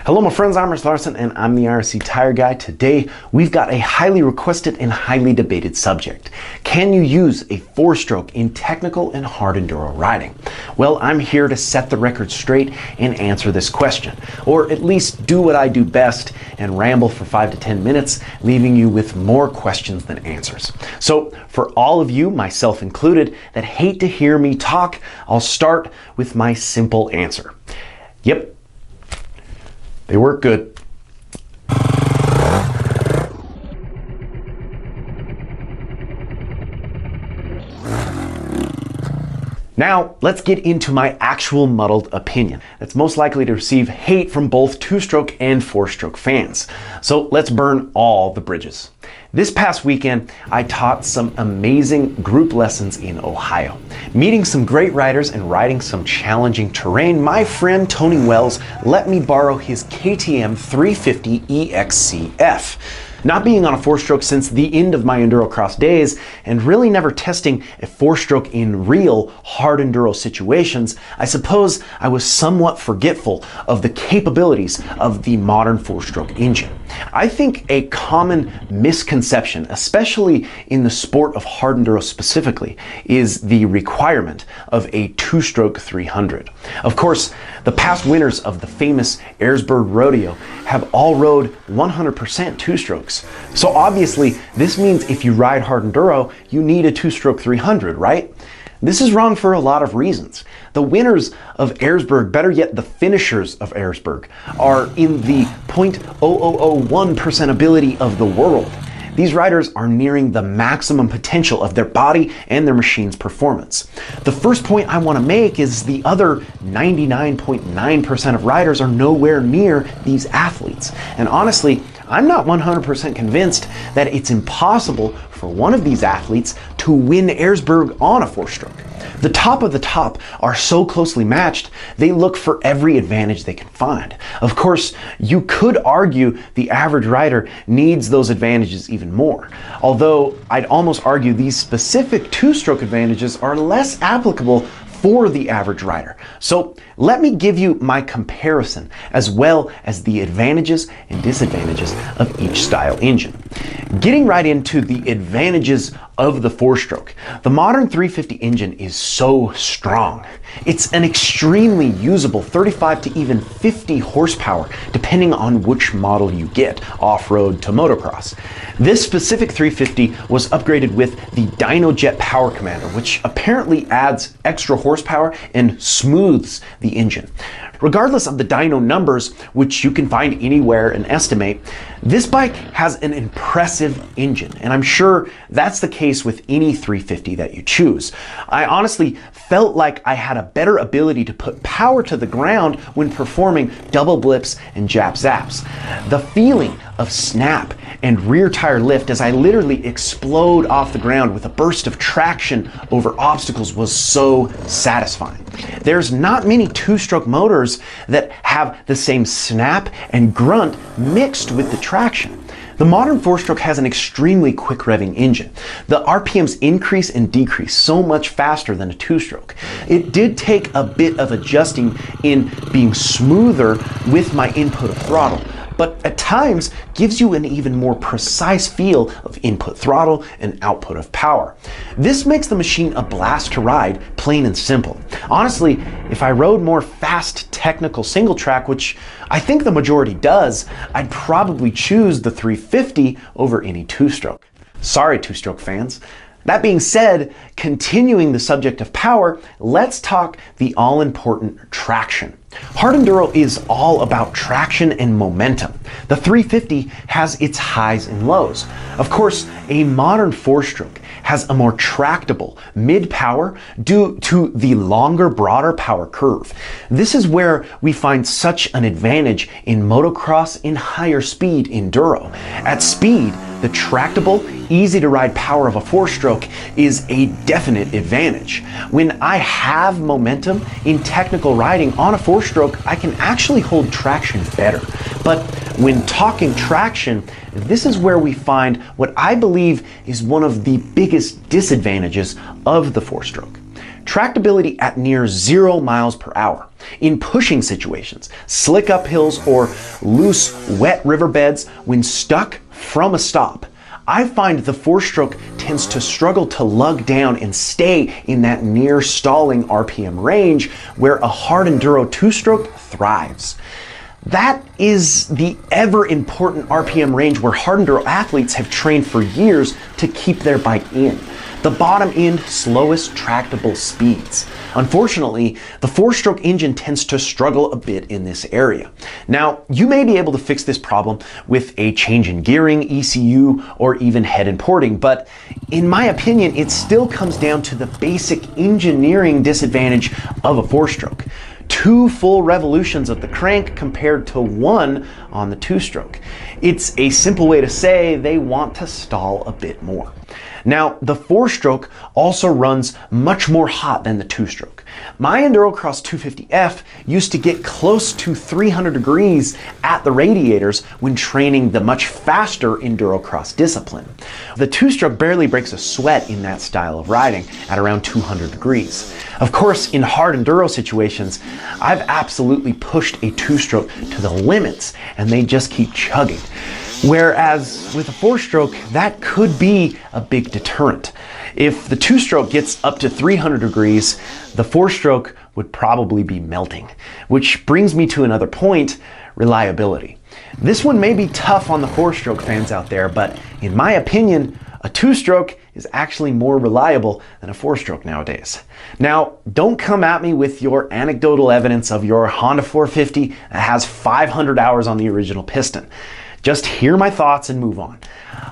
Hello my friends, I'm Larson and I'm the IRC Tire Guy. Today we've got a highly requested and highly debated subject. Can you use a 4-stroke in technical and hard enduro riding? Well, I'm here to set the record straight and answer this question, or at least do what I do best and ramble for 5 to 10 minutes, leaving you with more questions than answers. So for all of you, myself included, that hate to hear me talk, I'll start with my simple answer. Yep. They work good. Now, let's get into my actual muddled opinion. That's most likely to receive hate from both 2-stroke and 4-stroke fans. So let's burn all the bridges. This past weekend, I taught some amazing group lessons in Ohio. Meeting some great riders and riding some challenging terrain, my friend Tony Wells let me borrow his KTM 350 EXCF. Not being on a 4-stroke since the end of my Enduro cross days, and really never testing a 4-stroke in real hard enduro situations, I suppose I was somewhat forgetful of the capabilities of the modern 4-stroke engine. I think a common misconception, especially in the sport of hard enduro specifically, is the requirement of a 2-stroke 300. Of course, the past winners of the famous Ayresburg Rodeo have all rode 100% 2-strokes. So obviously, this means if you ride hard enduro, you need a 2-stroke 300, right? This is wrong for a lot of reasons. The winners of Ayresburg, better yet the finishers of Ayresburg, are in the 0.0001% ability of the world. These riders are nearing the maximum potential of their body and their machine's performance. The first point I want to make is the other 99.9% of riders are nowhere near these athletes. And honestly, I'm not 100% convinced that it's impossible for one of these athletes to win Ayresburg on a 4-stroke. The top of the top are so closely matched, they look for every advantage they can find. Of course, you could argue the average rider needs those advantages even more, although I'd almost argue these specific 2-stroke advantages are less applicable for the average rider. So let me give you my comparison as well as the advantages and disadvantages of each style engine. Getting right into the advantages of the 4-stroke, the modern 350 engine is so strong. It's an extremely usable 35 to even 50 horsepower, depending on which model you get, off-road to motocross. This specific 350 was upgraded with the DynoJet Power Commander, which apparently adds extra horsepower and smooths the engine. Regardless of the dyno numbers, which you can find anywhere and estimate, this bike has an impressive engine, and I'm sure that's the case with any 350 that you choose. I honestly felt like I had a better ability to put power to the ground when performing double blips and jap zaps. The feeling of snap and rear tire lift as I literally explode off the ground with a burst of traction over obstacles was so satisfying. There's not many 2-stroke motors that have the same snap and grunt mixed with the traction. The modern 4-stroke has an extremely quick revving engine. The RPMs increase and decrease so much faster than a 2-stroke. It did take a bit of adjusting in being smoother with my input of throttle, but at times gives you an even more precise feel of input throttle and output of power. This makes the machine a blast to ride, plain and simple. Honestly, if I rode more fast technical single track, which I think the majority does, I'd probably choose the 350 over any 2-stroke. Sorry, 2-stroke fans. That being said, continuing the subject of power, let's talk the all-important traction. Hard enduro is all about traction and momentum. The 350 has its highs and lows. Of course, a modern 4-stroke has a more tractable mid-power due to the longer, broader power curve. This is where we find such an advantage in motocross and higher speed enduro. At speed, the tractable, easy-to-ride power of a 4-stroke is a definite advantage. When I have momentum in technical riding on a 4-stroke, I can actually hold traction better. But when talking traction, this is where we find what I believe is one of the biggest disadvantages of the 4-stroke. tractability at near 0 miles per hour. In pushing situations, slick uphills or loose, wet riverbeds, when stuck from a stop, I find the 4-stroke tends to struggle to lug down and stay in that near stalling RPM range where a hard enduro 2-stroke thrives. That is the ever important RPM range where hard enduro athletes have trained for years to keep their bike in. The bottom end, slowest tractable speeds. Unfortunately, the 4-stroke engine tends to struggle a bit in this area. Now, you may be able to fix this problem with a change in gearing, ECU, or even head and porting, but in my opinion, it still comes down to the basic engineering disadvantage of a 4-stroke. 2 full revolutions of the crank compared to 1 on the 2-stroke. It's a simple way to say they want to stall a bit more. Now, the 4-stroke also runs much more hot than the 2-stroke. My Endurocross 250F used to get close to 300 degrees at the radiators when training the much faster Endurocross discipline. The 2-stroke barely breaks a sweat in that style of riding at around 200 degrees. Of course, in hard enduro situations, I've absolutely pushed a 2-stroke to the limits and they just keep chugging. Whereas with a 4-stroke, that could be a big deterrent. If the 2-stroke gets up to 300 degrees, the 4-stroke would probably be melting. Which brings me to another point, reliability. This one may be tough on the 4-stroke fans out there, but in my opinion, a 2-stroke is actually more reliable than a 4-stroke nowadays. Now, don't come at me with your anecdotal evidence of your Honda 450 that has 500 hours on the original piston. Just hear my thoughts and move on.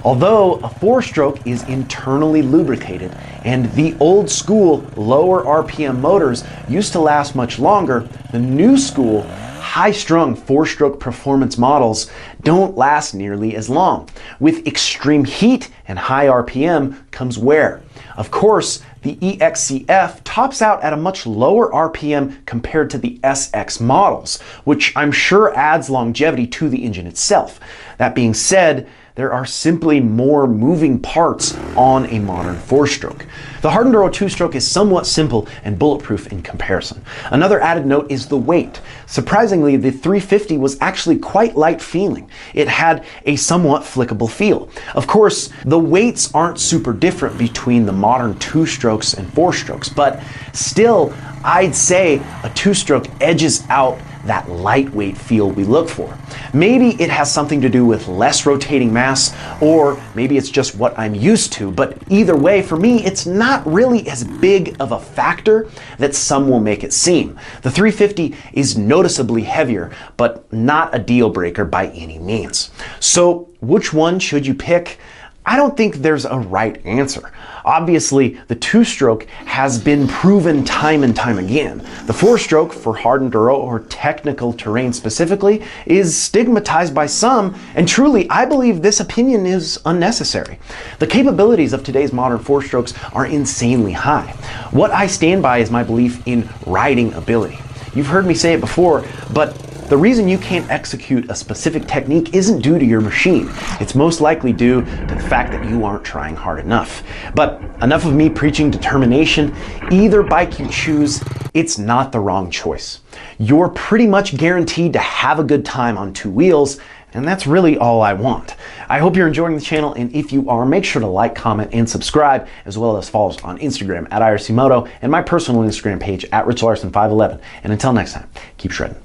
Although a 4-stroke is internally lubricated and the old school lower RPM motors used to last much longer, the new school high-strung 4-stroke performance models don't last nearly as long. With extreme heat and high RPM comes wear. Of course, the EXCF tops out at a much lower RPM compared to the SX models, which I'm sure adds longevity to the engine itself. That being said, there are simply more moving parts on a modern 4-stroke. The hard enduro 2-stroke is somewhat simple and bulletproof in comparison. Another added note is the weight. Surprisingly, the 350 was actually quite light feeling. It had a somewhat flickable feel. Of course, the weights aren't super different between the modern 2-strokes and 4-strokes, but still, I'd say a 2-stroke edges out that lightweight feel we look for. Maybe it has something to do with less rotating mass, or maybe it's just what I'm used to, but either way, for me, it's not really as big of a factor that some will make it seem. The 350 is noticeably heavier, but not a deal breaker by any means. So which one should you pick? I don't think there's a right answer. Obviously, the 2-stroke has been proven time and time again. The 4-stroke, for hard enduro or technical terrain specifically, is stigmatized by some, and truly, I believe this opinion is unnecessary. The capabilities of today's modern 4-strokes are insanely high. What I stand by is my belief in riding ability. You've heard me say it before, but the reason you can't execute a specific technique isn't due to your machine. It's most likely due to the fact that you aren't trying hard enough. But enough of me preaching determination. Either bike you choose, it's not the wrong choice. You're pretty much guaranteed to have a good time on 2 wheels, and that's really all I want. I hope you're enjoying the channel, and if you are, make sure to like, comment, and subscribe, as well as follow us on Instagram at IRC Moto and my personal Instagram page at RichLarson511. And until next time, keep shredding.